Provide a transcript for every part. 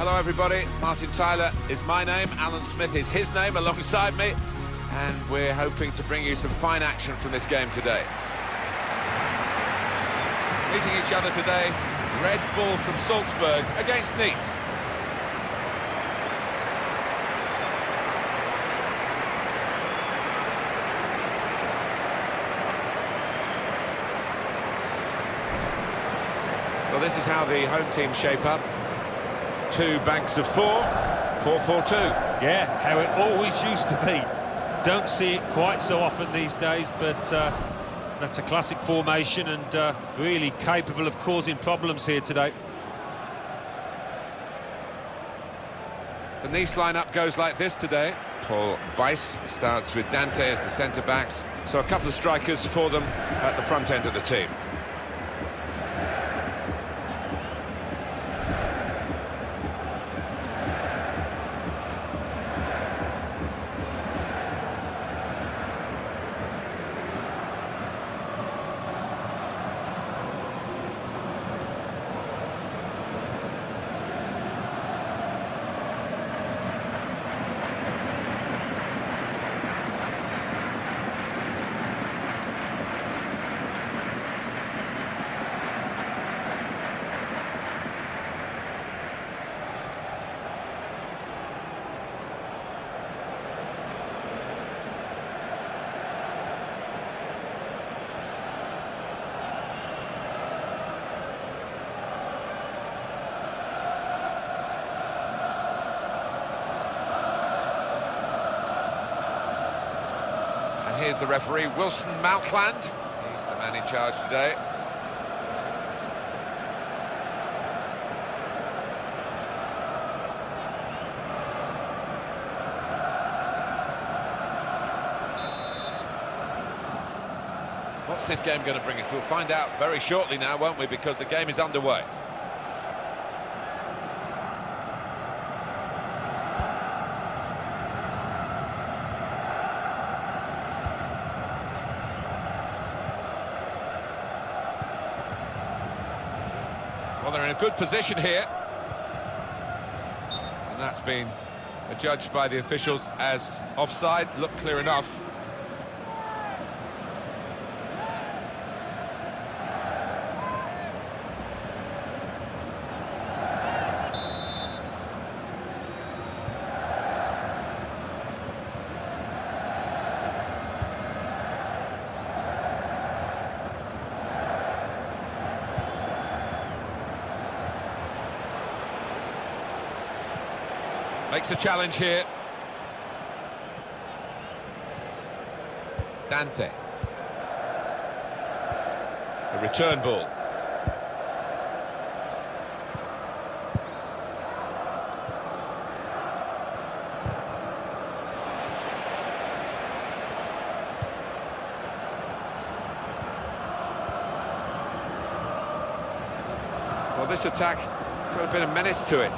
Hello everybody, Martin Tyler is my name, Alan Smith is his name alongside me, and we're hoping to bring you some fine action from this game today. Meeting each other today, Red Bull from Salzburg against Nice. Well, this is how the home team shape up. Two banks of four, 4-4-2. Yeah, how it always used to be. Don't see it quite so often these days, but that's a classic formation and really capable of causing problems here today. The Nice lineup goes like this today. Paul Bice starts with Dante as the centre-backs. So a couple of strikers for them at the front end of the team. Here's the referee, Wilson Maltland. He's the man in charge today. What's this game going to bring us? We'll find out very shortly now, won't we? Because the game is underway. Well, they're in a good position here. And that's been adjudged by the officials as offside. Looked clear enough. Makes a challenge here. Dante. A return ball. Well, this attack has got a bit of menace to it.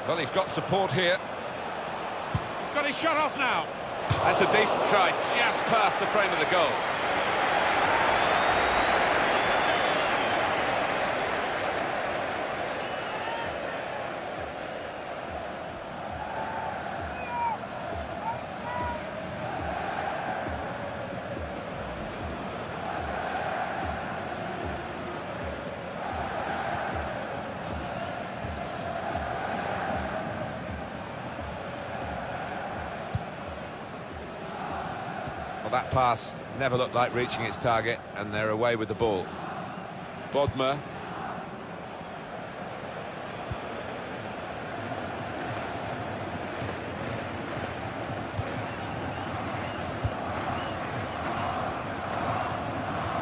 Well, he's got support here. He's got his shot off now. That's a decent try, just past the frame of the goal. Well, that pass never looked like reaching its target, and they're away with the ball. Bodmer.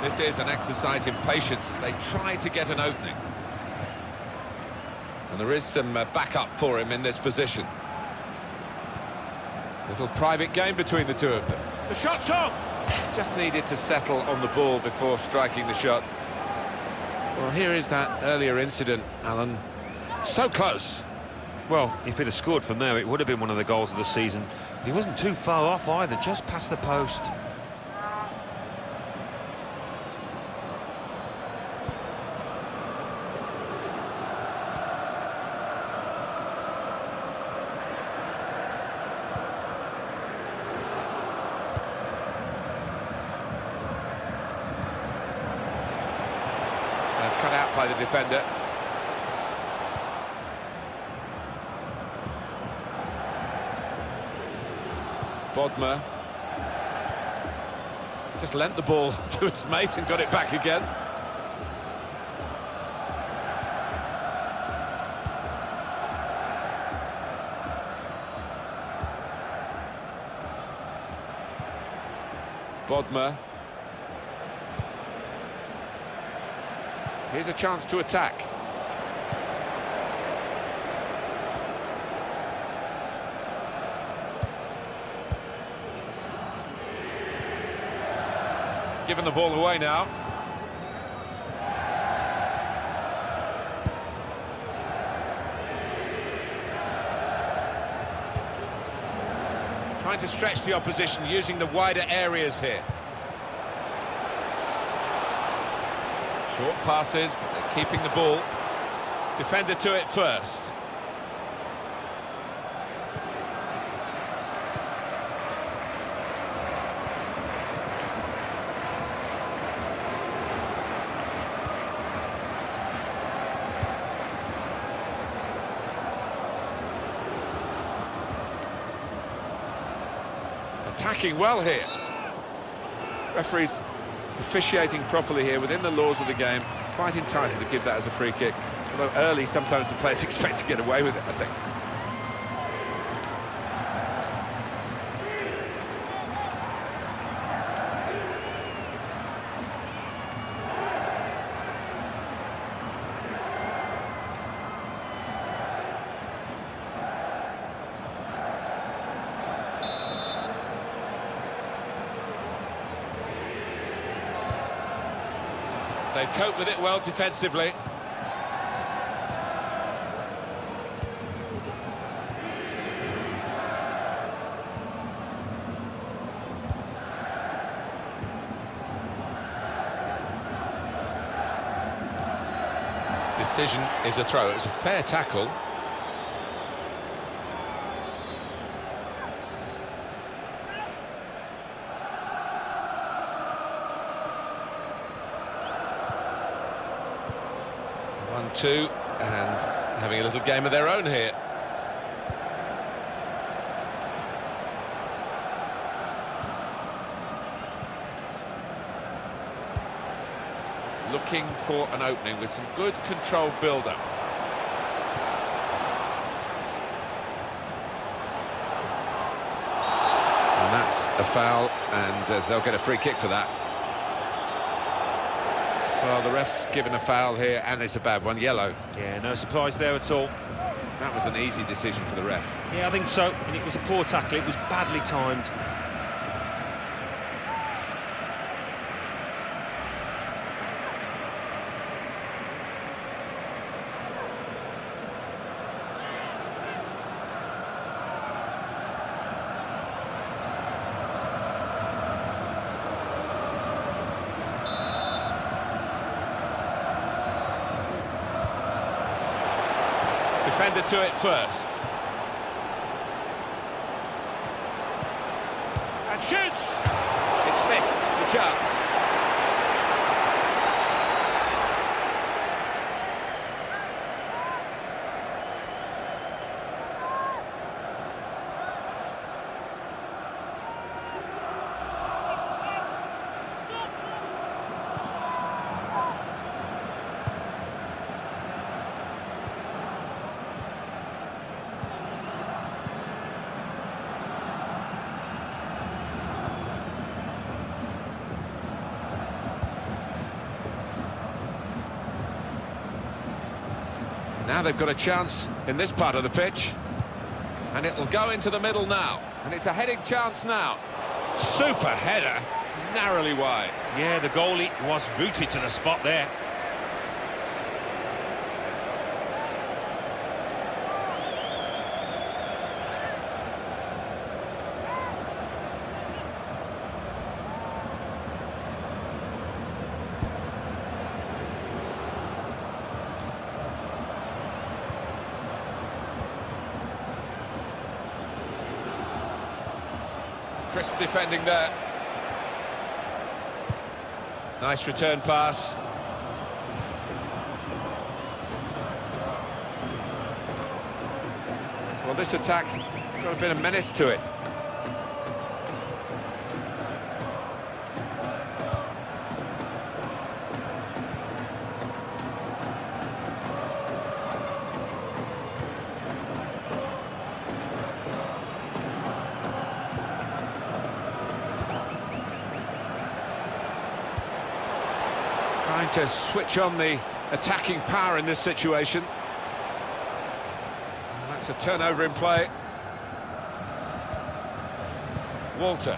This is an exercise in patience as they try to get an opening. And there is some backup for him in this position. Little private game between the two of them. The shot's on! Just needed to settle on the ball before striking the shot. Well, here is that earlier incident, Alan. So close. Well, if he'd have scored from there, it would have been one of the goals of the season. He wasn't too far off either, just past the post. Cut out by the defender. Bodmer just lent the ball to his mate and got it back again. Bodmer. Here's a chance to attack. Giving the ball away now. Trying to stretch the opposition using the wider areas here. Short passes, but they're keeping the ball. Defender to it first. Attacking well here. Referees officiating properly here within the laws of the game. Quite entitled to give that as a free kick. Although early, sometimes the players expect to get away with it, I think. They've coped with it well defensively. Decision is a throw. It was a fair tackle. Two, and having a little game of their own here. Looking for an opening with some good controlled build-up. And that's a foul, and they'll get a free kick for that. Well, the ref's given a foul here, and it's a bad one, yellow. Yeah, no surprise there at all. That was an easy decision for the ref. Yeah, I think so, and it was a poor tackle, it was badly timed. Defender to it first. And shoots! It's missed the chance. Now they've got a chance in this part of the pitch. And it'll go into the middle now. And it's a heading chance now. Super header, narrowly wide. Yeah, the goalie was rooted to the spot there. Crisp defending there. Nice return pass. Well, this attack has got a bit of menace to it. Trying to switch on the attacking power in this situation. And that's a turnover in play. Walter.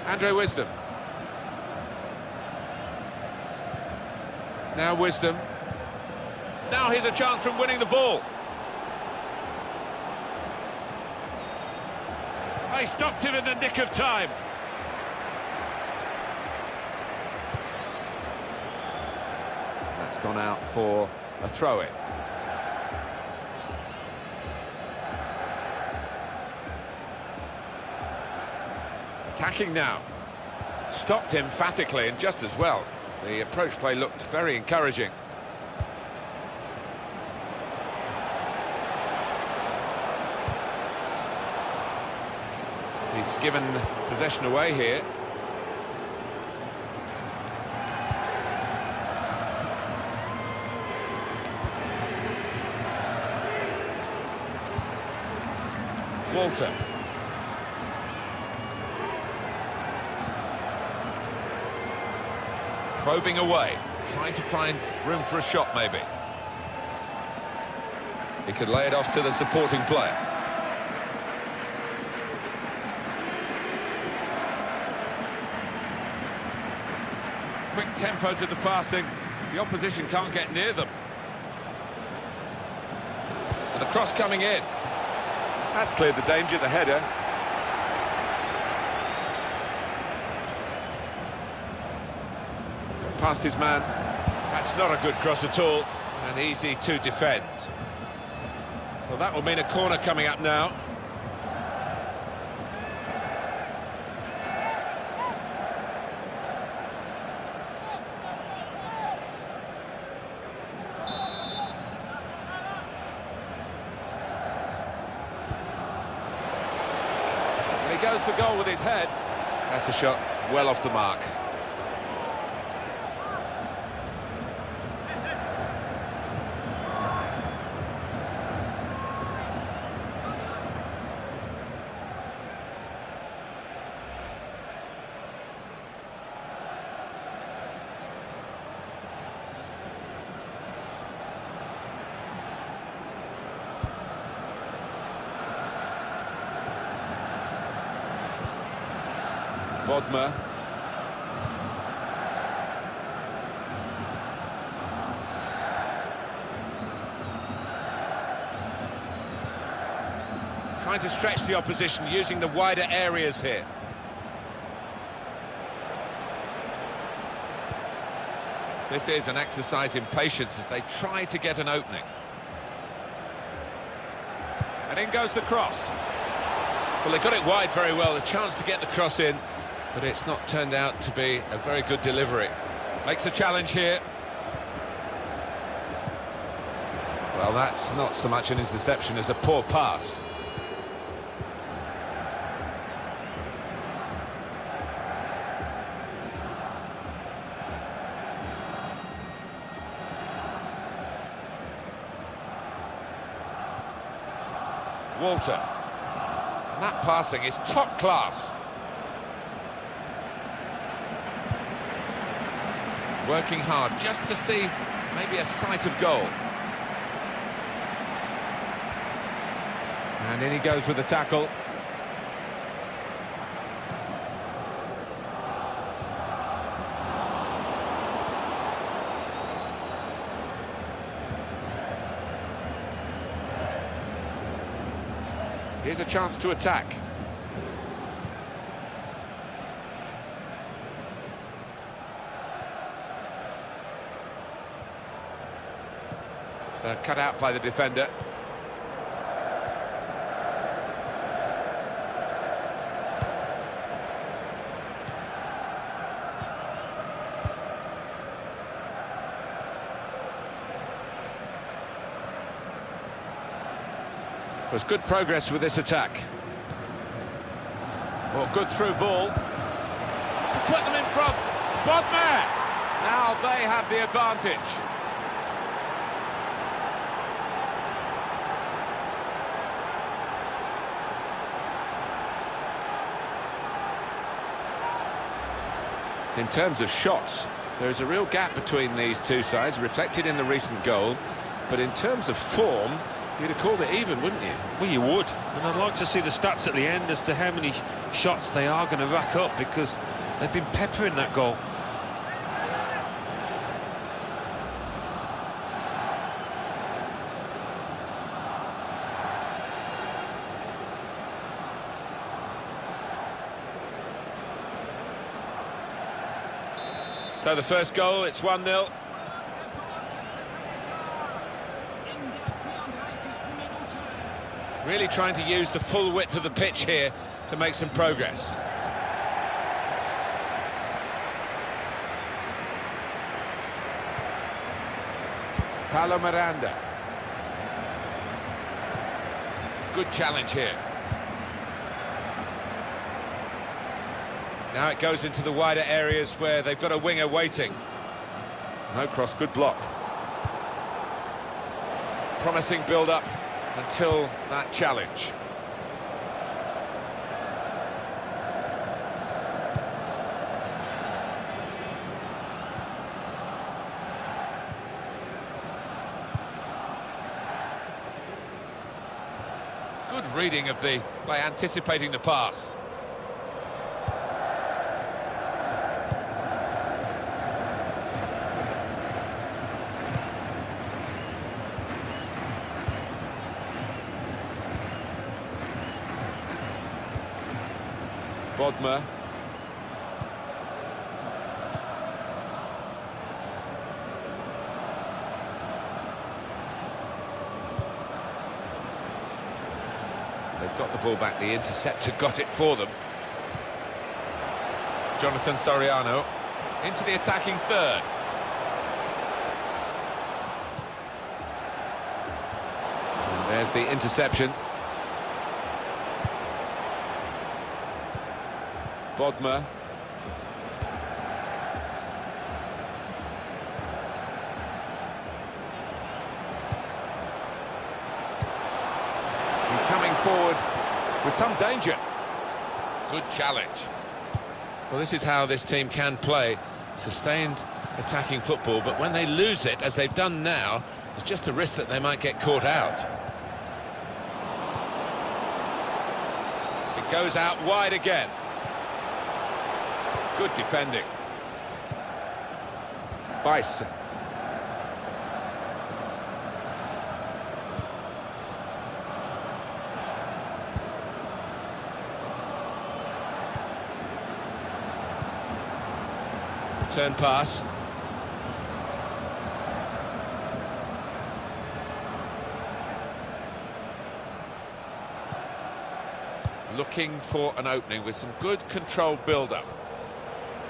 Andre Wisdom. Now Wisdom. Now here's a chance from winning the ball. They stopped him in the nick of time. That's gone out for a throw-in. Attacking now. Stopped him emphatically and just as well. The approach play looked very encouraging. He's given possession away here. Walter. Probing away, trying to find room for a shot maybe. He could lay it off to the supporting player. Quick tempo to the passing, the opposition can't get near them. And the cross coming in. That's cleared the danger, the header. Past his man. That's not a good cross at all, and easy to defend. Well, that will mean a corner coming up now. And he goes for goal with his head. That's a shot well off the mark. Bodmer. Trying to stretch the opposition, using the wider areas here. This is an exercise in patience as they try to get an opening. And in goes the cross. Well, they got it wide very well, a chance to get the cross in, but it's not turned out to be a very good delivery. Makes the challenge here. Well, that's not so much an interception as a poor pass. Walter. And that passing is top class. Working hard just to see maybe a sight of goal. And in he goes with the tackle. Here's a chance to attack. cut out by the defender. There's good progress with this attack. Well, good through ball. Put them in front. Bodmer! Now they have the advantage. In terms of shots, there is a real gap between these two sides, reflected in the recent goal. But in terms of form, you'd have called it even, wouldn't you? Well, you would. And I'd like to see the stats at the end as to how many shots they are going to rack up, because they've been peppering that goal. So the first goal, it's 1-0. Really trying to use the full width of the pitch here to make some progress. Paulo Miranda. Good challenge here. Now it goes into the wider areas where they've got a winger waiting. No cross, good block. Promising build-up until that challenge. Good reading of by anticipating the pass. Bodmer. They've got the ball back, the interceptor got it for them. Jonathan Soriano into the attacking third. And there's the interception. Bodmer. He's coming forward with some danger. Good challenge. Well, this is how this team can play. Sustained attacking football, but when they lose it, as they've done now, there's just a risk that they might get caught out. It goes out wide again. Good defending. Vice. Turn pass. Looking for an opening with some good controlled build-up.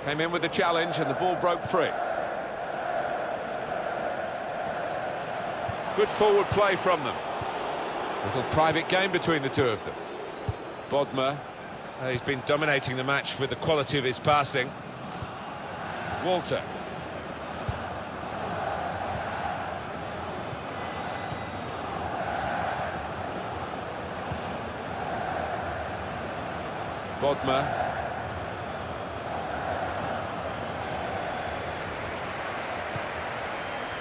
Came in with the challenge and the ball broke free. Good forward play from them. Little private game between the two of them. Bodmer, he's been dominating the match with the quality of his passing. Walter. Bodmer.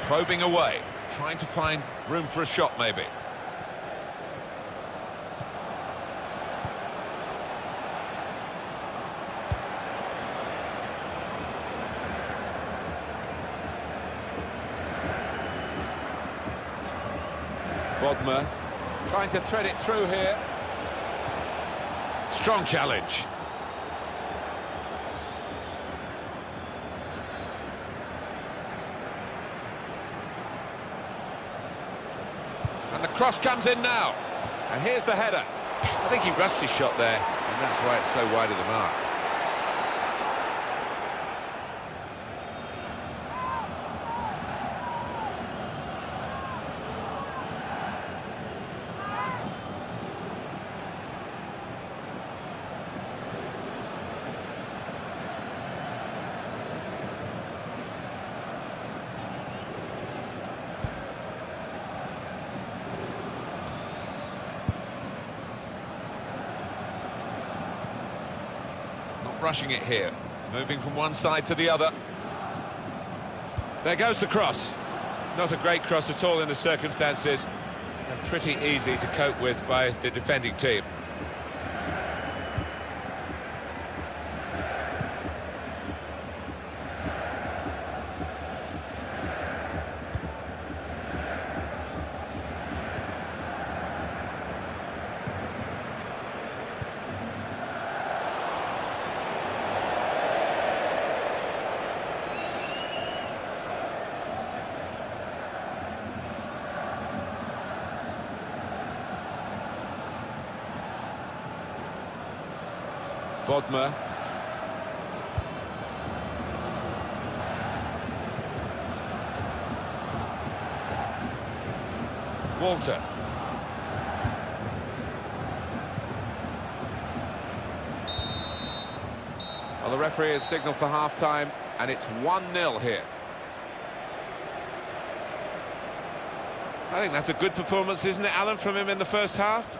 Probing away, trying to find room for a shot, maybe. Bodmer trying to thread it through here. Strong challenge. Cross comes in now. And here's the header. I think he rushed his shot there, and that's why it's so wide of the mark. Rushing it here, moving from one side to the other. There goes the cross. Not a great cross at all in the circumstances, and pretty easy to cope with by the defending team. Bodmer. Walter. Well, the referee has signalled for half-time, and it's 1-0 here. I think that's a good performance, isn't it, Alan, from him in the first half?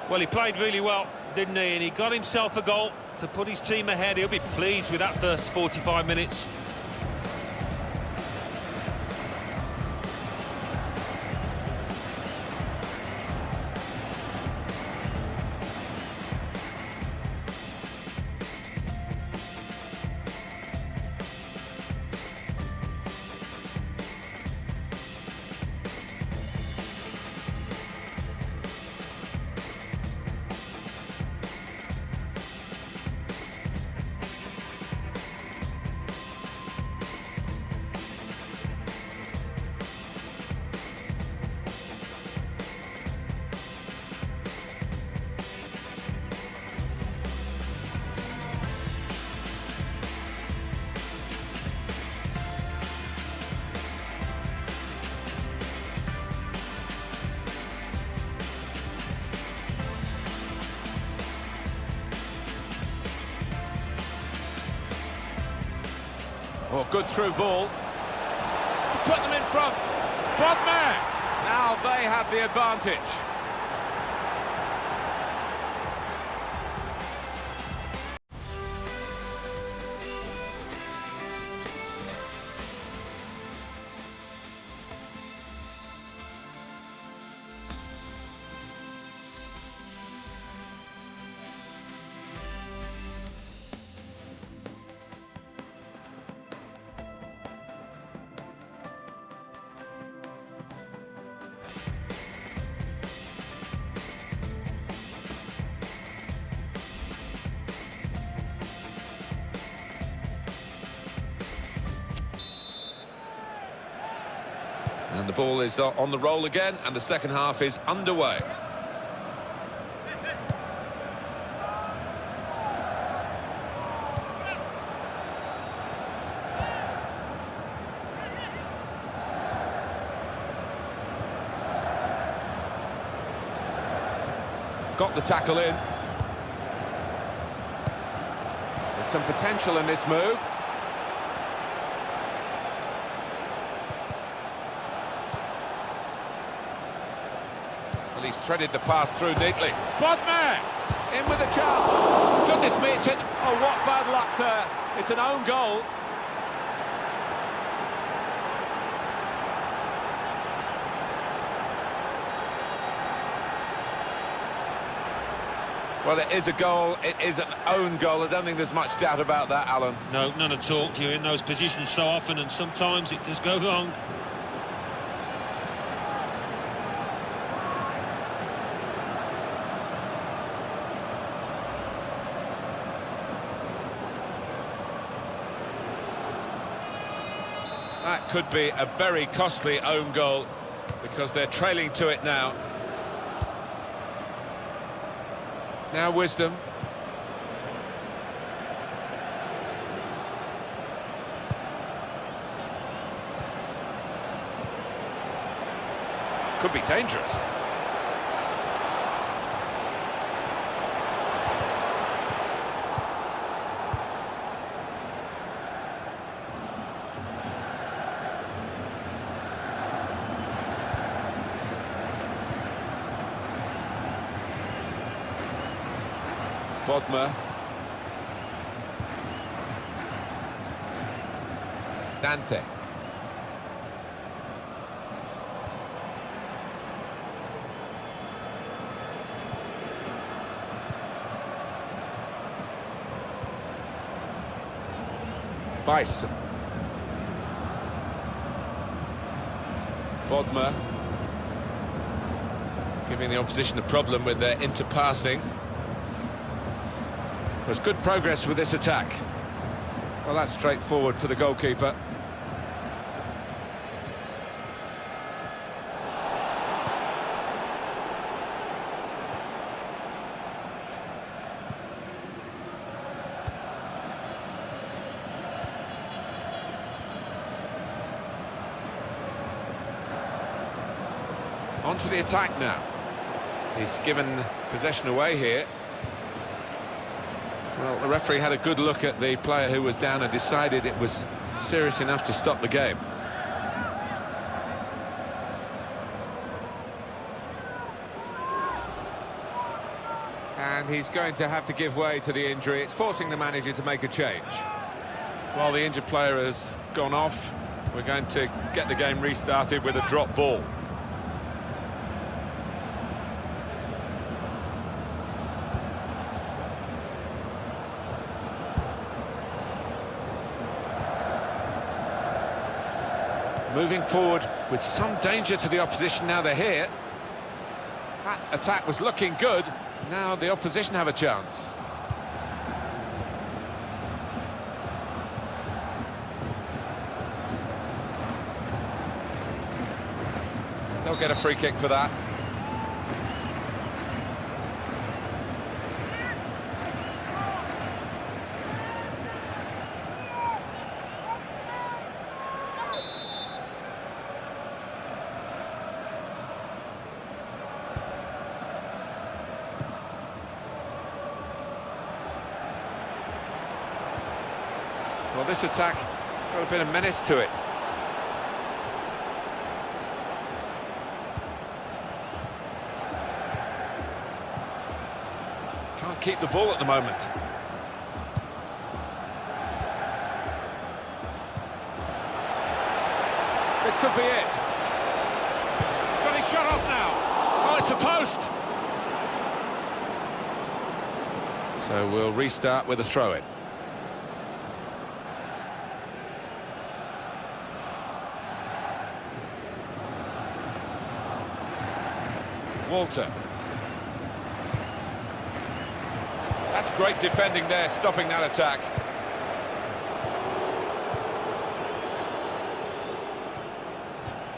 Well, he played really well, didn't he? And he got himself a goal to put his team ahead. He'll be pleased with that first 45 minutes. Oh, good through ball. To put them in front. Bodmer! Now they have the advantage. And the ball is on the roll again, and the second half is underway. Got the tackle in. There's some potential in this move. Well, he's threaded the pass through neatly. Bodmer! In with a chance. Goodness me, it's it. Oh, what bad luck there. It's an own goal. Well, it is a goal. It is an own goal. I don't think there's much doubt about that, Alan. No, none at all. You're in those positions so often, and sometimes it does go wrong. That could be a very costly own goal, because they're trailing to it now. Now Wisdom. Could be dangerous. Bodmer. Dante. Bison. Bodmer. Giving the opposition a problem with their interpassing. There's good progress with this attack. Well, that's straightforward for the goalkeeper. On to the attack now. He's given possession away here. Well, the referee had a good look at the player who was down and decided it was serious enough to stop the game. And he's going to have to give way to the injury. It's forcing the manager to make a change. While the injured player has gone off, we're going to get the game restarted with a drop ball. Moving forward with some danger to the opposition now they're here. That attack was looking good. Now the opposition have a chance. They'll get a free kick for that. Well, this attack has got a bit of menace to it. Can't keep the ball at the moment. This could be it. He's got his shot off now. Oh, it's the post. So we'll restart with a throw-in. Walter. That's great defending there, stopping that attack.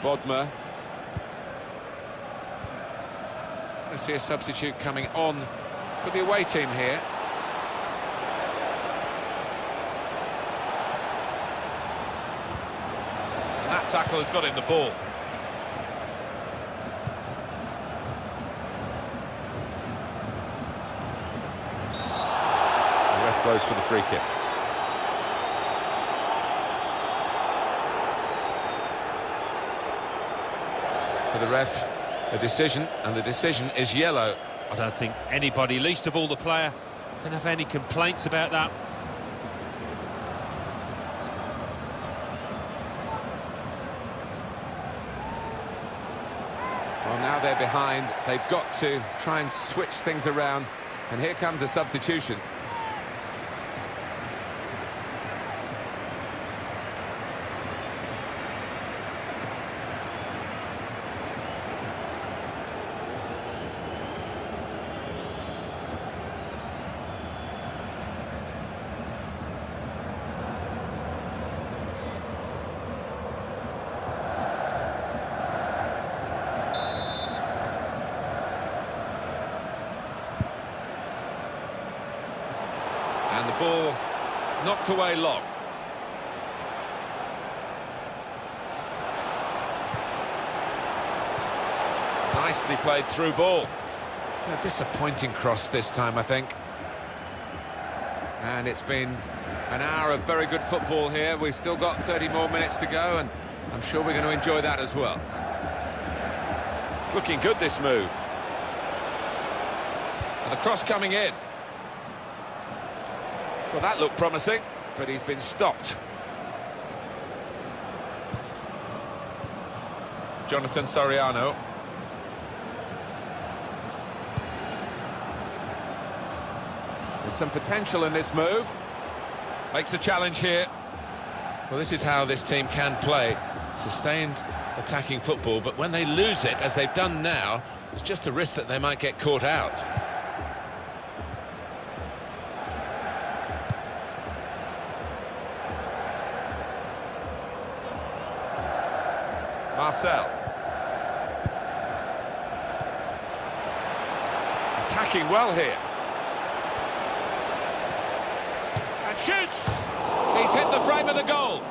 Bodmer. I see a substitute coming on for the away team here. And that tackle has got in the ball. Blows for the free kick. For the ref, a decision, and the decision is yellow. I don't think anybody, least of all the player, can have any complaints about that. Well, now they're behind. They've got to try and switch things around. And here comes a substitution. Ball knocked away long. Nicely played through ball. A disappointing cross this time, I think. And it's been an hour of very good football here. We've still got 30 more minutes to go, and I'm sure we're going to enjoy that as well. It's looking good, this move. And the cross coming in. Well, that looked promising, but he's been stopped. Jonathan Soriano. There's some potential in this move. Makes a challenge here. Well, this is how this team can play. Sustained attacking football, but when they lose it, as they've done now, it's just a risk that they might get caught out. Marcel. Attacking well here. And shoots! He's hit the frame of the goal.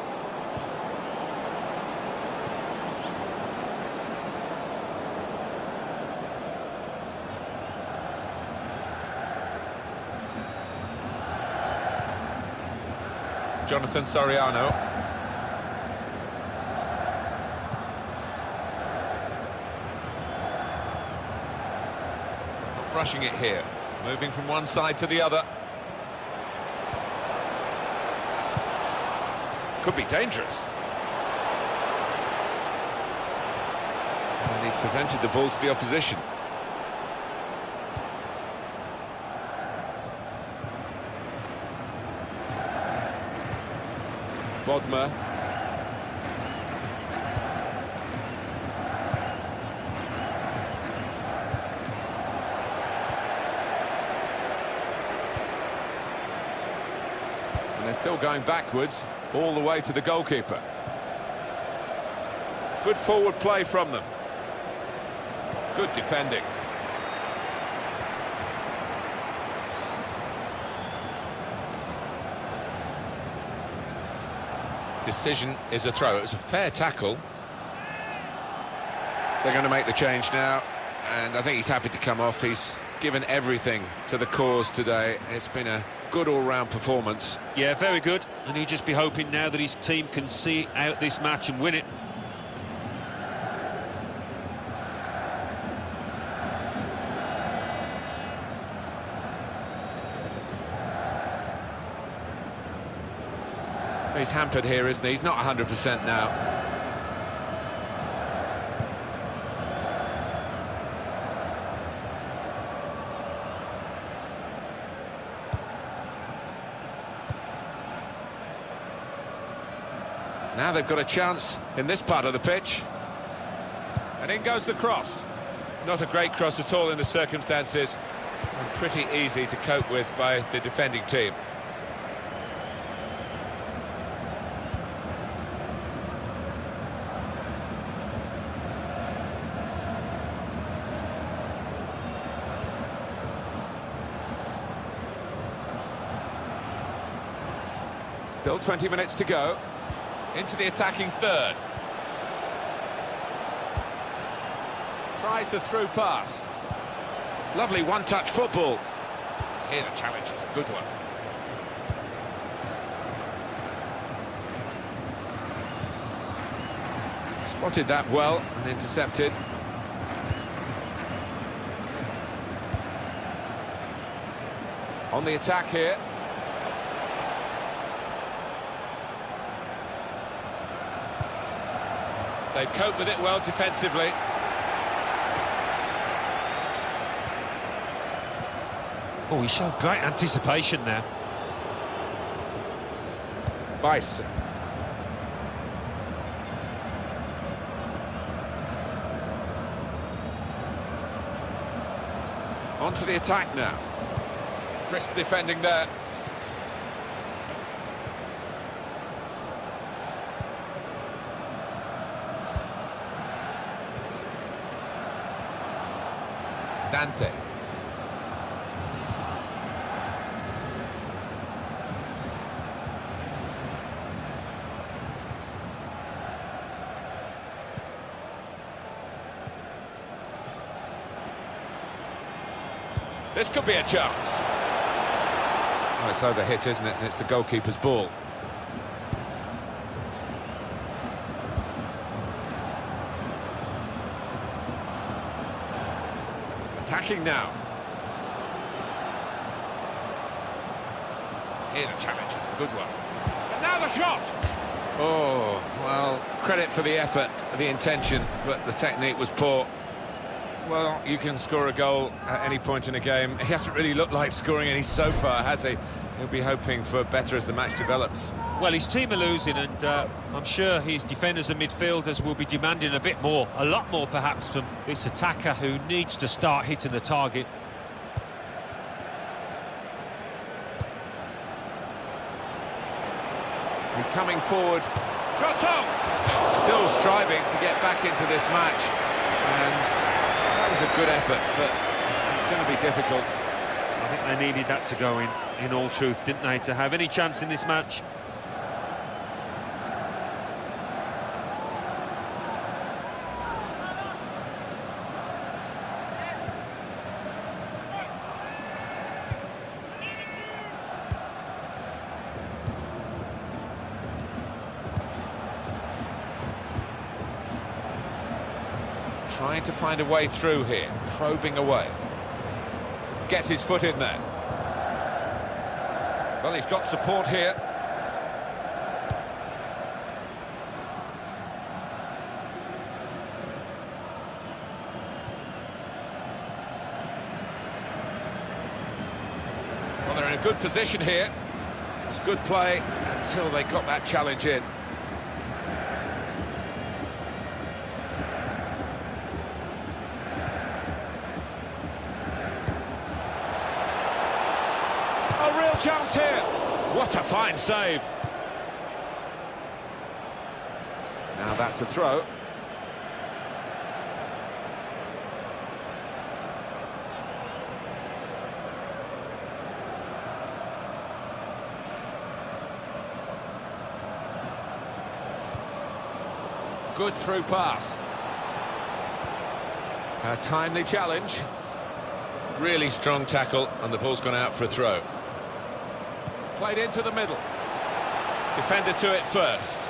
Jonathan Soriano. Not rushing it here. Moving from one side to the other. Could be dangerous. And he's presented the ball to the opposition. Bodmer. And they're still going backwards, all the way to the goalkeeper. Good forward play from them. Good defending. Decision is a throw. It was a fair tackle. They're going to make the change now, and I think he's happy to come off. He's given everything to the cause today. It's been a good all-round performance. Yeah, very good, and he'll just be hoping now that his team can see out this match and win it. He's hampered here, isn't he? He's not 100% now. Now they've got a chance in this part of the pitch. And in goes the cross. Not a great cross at all in the circumstances, and pretty easy to cope with by the defending team. Still 20 minutes to go. Into the attacking third. Tries the through pass. Lovely one-touch football. Here the challenge is a good one. Spotted that well and intercepted. On the attack here. They've coped with it well defensively. Oh, he showed great anticipation there. Vice. On to the attack now. Crisp defending there. Dante. This could be a chance. Oh, it's overhit, isn't it? And it's the goalkeeper's ball. Attacking now. Here the challenge is a good one. And now the shot! Oh, well, credit for the effort, the intention, but the technique was poor. Well, you can score a goal at any point in a game. He hasn't really looked like scoring any so far, has he? He'll be hoping for better as the match develops. Well, his team are losing, and I'm sure his defenders and midfielders will be demanding a bit more, a lot more perhaps, from this attacker who needs to start hitting the target. He's coming forward. Shot on! Still striving to get back into this match. And that was a good effort, but it's going to be difficult. I think they needed that to go in all truth, didn't they, to have any chance in this match? Trying to find a way through here, probing away. Gets his foot in there. Well, he's got support here. Well, they're in a good position here. It's good play until they got that challenge in. Chance here. What a fine save. Now that's a throw. Good through pass. A timely challenge. Really strong tackle, and the ball's gone out for a throw. Played into the middle. Defender to it first.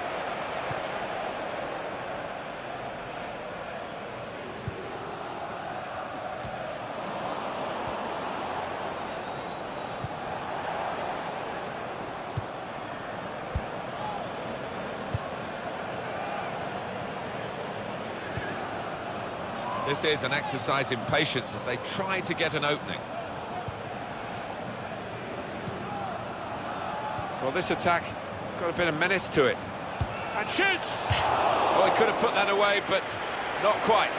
This is an exercise in patience as they try to get an opening. Well, this attack has got a bit of menace to it. And shoots! Oh, he could have put that away, but not quite.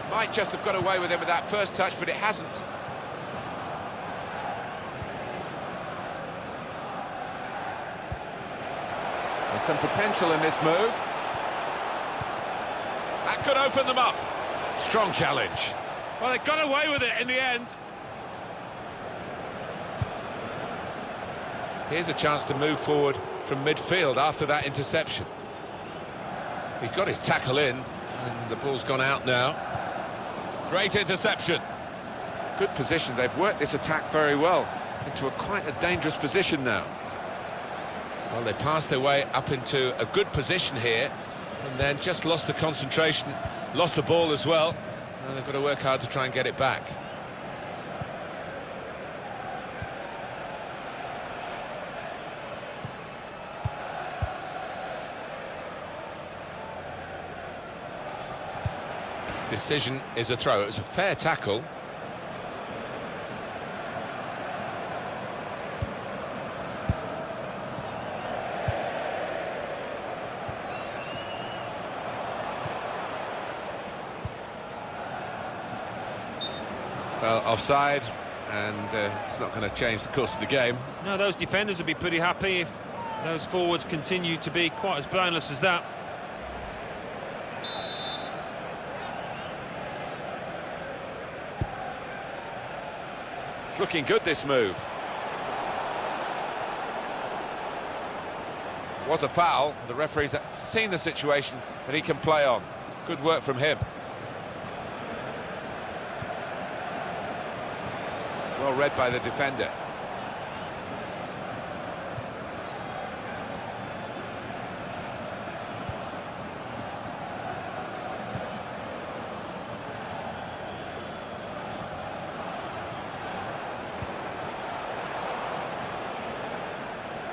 Might just have got away with it with that first touch, but it hasn't. There's some potential in this move. That could open them up. Strong challenge. Well, they got away with it in the end. Here's a chance to move forward from midfield after that interception. He's got his tackle in, and the ball's gone out now. Great interception. Good position. They've worked this attack very well into quite a dangerous position now. Well, they passed their way up into a good position here and then just lost the concentration, lost the ball as well. And they've got to work hard to try and get it back. Decision is a throw. It was a fair tackle. Well, offside, and it's not going to change the course of the game. No, those defenders would be pretty happy if those forwards continue to be quite as brainless as that. It's looking good, this move. Was a foul. The referee's seen the situation that he can play on. Good work from him. Well read by the defender.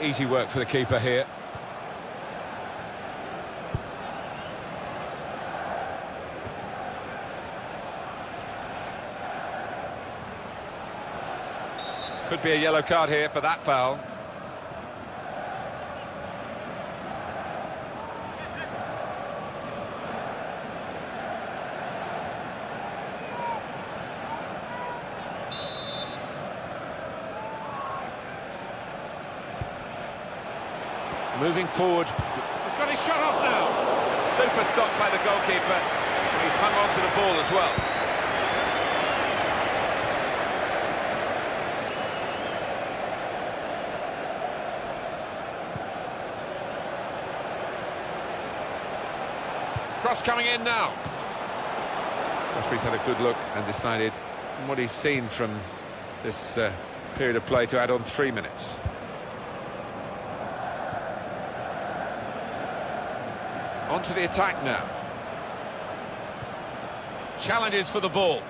Easy work for the keeper here. Could be a yellow card here for that foul. Moving forward. He's got his shot off now. Super stop by the goalkeeper. He's hung on to the ball as well. Cross coming in now. Referee's had a good look and decided, from what he's seen from this period of play, to add on 3 minutes. On to the attack now. Challenges for the ball.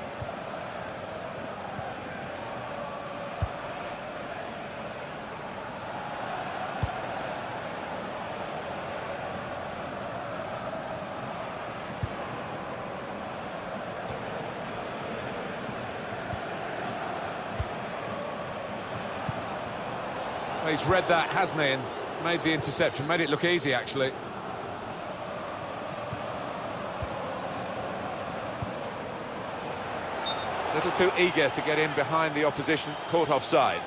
Well, he's read that, hasn't he, and made the interception, made it look easy, actually. A little too eager to get in behind the opposition, caught offside.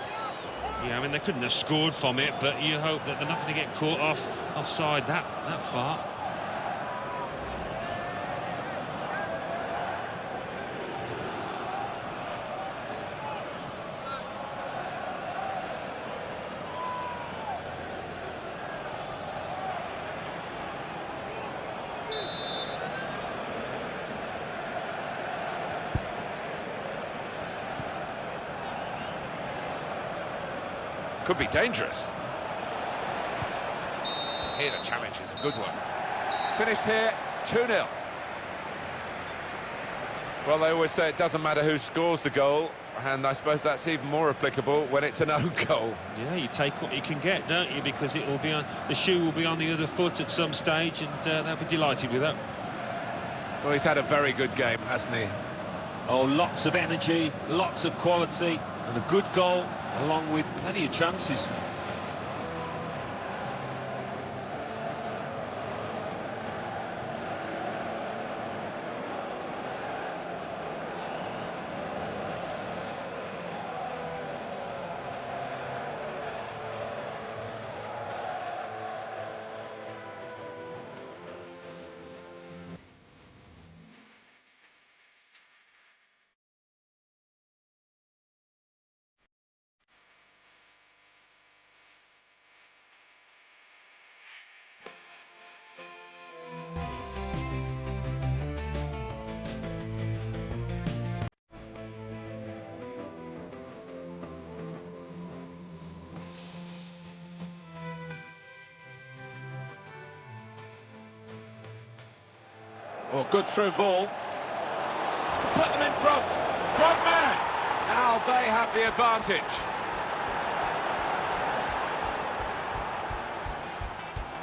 Yeah, I mean, they couldn't have scored from it, but you hope that they're not going to get caught offside that far. Could be dangerous. Here the challenge is a good one. Finished here, 2-0. Well, they always say it doesn't matter who scores the goal, and I suppose that's even more applicable when it's an own goal. Yeah, you take what you can get, don't you? Because it will be on, the shoe will be on the other foot at some stage, and they'll be delighted with that. Well, he's had a very good game, hasn't he? Oh, lots of energy, lots of quality, and a good goal, along with plenty of chances. Oh, good through ball. Put them in front. Good man. Now they have the advantage.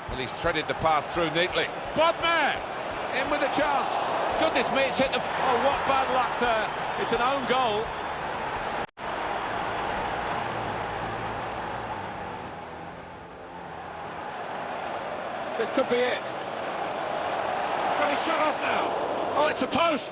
Well, he's threaded the pass through neatly. Bodmer in with a chance. Goodness me, it's hit the... Oh, what bad luck there. It's an own goal. This could be it. Got his shot off now. Oh, it's the post.